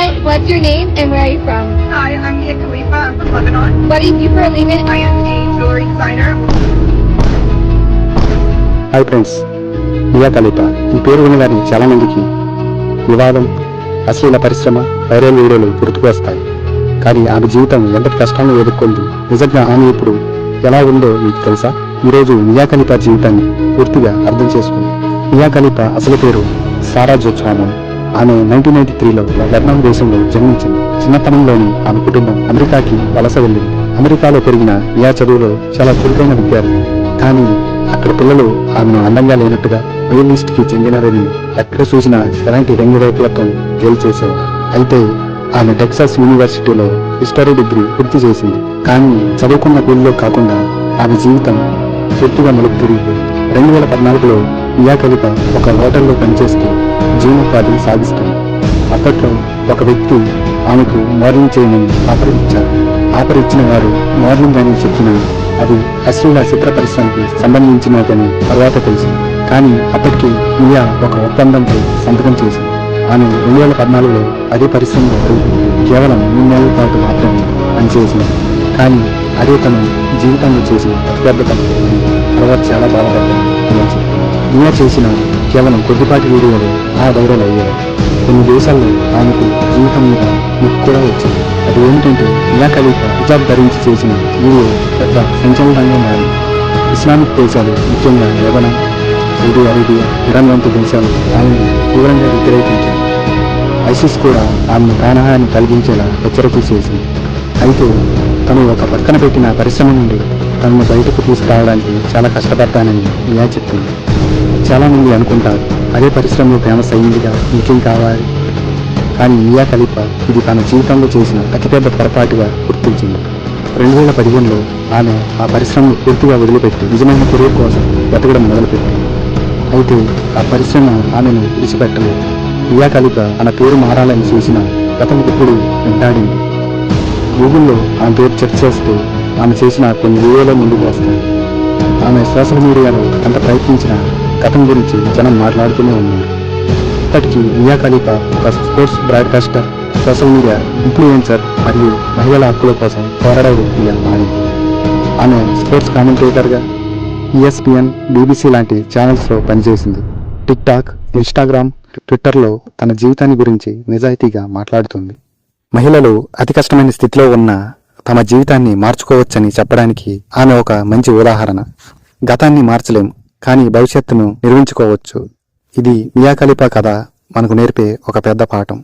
Hi, what's your name and where are you from? Hi, I'm Mia Khalifa. I'm from Lebanon. What do you do for a living? I am a jewelry designer. Hi friends, Mia Khalifa ఈ పేరు వినగానే చాలా మందికి వివాదం, అశ్లీల పరిశ్రమ, viral వీడియోలు గుర్తుకు వస్తాయి. కానీ ఆమె జీవితం ఎంత కష్టాలను ఎదుర్కొంది, నిజంగా ఆమె ఇప్పుడు ఎలా ఉందో మీకు తెలుసా? ఈరోజు మియా ఖలీఫా జీవితాన్ని పూర్తిగా అర్థం చేసుకుంది. మియా ఖలీఫా అసలు పేరు సారా జోచామన్. ఆమె 1993లో లెబనాన్ దేశంలో జన్మించింది. చిన్నతనంలోని ఆమె కుటుంబం అమెరికాకి వలస వెళ్ళింది. అమెరికాలో పెరిగిన మియా చదువులో చాలా చురుకైన విద్యార్థి. కానీ అక్కడ పిల్లలు ఆమెను అందంగా లేనట్టుగా, రియలిస్ట్ కి చెందినదని, ఎక్కడ చూసినా ఎలాంటి రంగురేఖలతో గేల్ చేసేవారు. అయితే ఆమె టెక్సాస్ యూనివర్సిటీలో హిస్టరీ డిగ్రీ పూర్తి చేసింది. కానీ చదువుకున్న ఫీల్డ్లో కాకుండా ఆమె జీవితం పూర్తిగా మలుపు తిరిగిపోయింది. 2014లో మియా ఖలీఫా ఒక హోటల్లో పనిచేస్తూ జీవనోపాధి సాగిస్తుంది. అప్పట్లో ఒక వ్యక్తి ఆమెకు మోడలింగ్ చేయమని ఆఫర్ ఇచ్చారు. ఆఫర్ ఇచ్చిన వారు మోడలింగ్ అని చెప్పిన అది అశ్లీల చిత్ర పరిశ్రమకి సంబంధించినదని తర్వాత తెలిసింది. కానీ అప్పటికి మియా ఒక ఒప్పందంపై సంతకం చేసింది. ఆమె 2014లో అదే పరిశ్రమలో కేవలం 3 నెలల పాటు మాత్రమే పనిచేసింది. కానీ అదే తను జీవితంలో చేసిన అతిపెద్ద తప్పు. తర్వాత చాలా బాధపడ్డాను. మియా చేసిన కేవలం కొద్దిపాటి వీడియోలు ఆ వైరల్ అయ్యాయి. కొన్ని దేశాల్లో ఆమెకు జీవితం మీద ముప్పు కూడా వచ్చింది. అది ఏమిటంటే మియా ఖలీఫా హిజాబ్ ధరించి చేసిన వీడియో పెద్ద సంచలనంగా మారింది. ఇస్లామిక్ దేశాలు, ముఖ్యంగా లెబనాన్, సౌదీ అరేబియా, ఇరాన్ వంటి దేశాలు ఆమెను తీవ్రంగా వ్యతిరేకించాయి. ఐసిస్ కూడా ఆమెను ప్రాణహాని కలిగించేలా హెచ్చరికలు చేసింది. అయితే తను ఒక పక్కన పెట్టిన పరిశ్రమ నుండి తనను బయటకు తీసుకురావడానికి చాలా కష్టపడతానని మియా చెప్పింది. చాలామంది అనుకుంటారు, అదే పరిశ్రమలో ఫేమస్ అయ్యిందిగా, ఇంకేం కావాలి. కానీ మియా ఖలీఫా ఇది తన జీవితంలో చేసిన అతిపెద్ద పొరపాటుగా గుర్తించింది. 2015లో ఆమె ఆ పరిశ్రమను పూర్తిగా వదిలిపెట్టి నిజమైన కెరీర్ కోసం వెతకడం మొదలుపెట్టింది. అయితే ఆ పరిశ్రమ ఆమెను విడిచిపెట్టలేదు. మియా ఖలీఫా తన పేరు మారాలని చూసిన గతం ఇప్పుడు వెంటాడింది. గూగుల్లో ఆమె పేరు సెర్చ్ చేస్తే ఆమె చేసిన కొన్ని వీడియోలో ముందుకు వస్తాయి. ఆమె సోషల్ మీడియాలో ఎంత ప్రయత్నించినా గతం గురించి జనం మాట్లాడుతూనే ఉన్నారు. ఇప్పటికీ మియా ఖలీఫా ఒక sports broadcaster, social media influencer మరియు మహిళల హక్కుల కోసం పోరాడే వ్యక్తిగా మారింది. ఆమె స్పోర్ట్స్ కామెంటేటర్గా ESPN, BBC లాంటి ఛానల్స్లో పనిచేసింది. టిక్టాక్, ఇన్స్టాగ్రామ్, ట్విట్టర్లో తన జీవితాన్ని గురించి నిజాయితీగా మాట్లాడుతుంది. మహిళలు అతి కష్టమైన స్థితిలో ఉన్న తమ జీవితాన్ని మార్చుకోవచ్చని చెప్పడానికి ఆమె ఒక మంచి ఉదాహరణ. గతాన్ని మార్చలేం, కానీ భవిష్యత్తును నిర్మించుకోవచ్చు. ఇది మియా ఖలీఫా కథ మనకు నేర్పే ఒక పెద్ద పాఠం.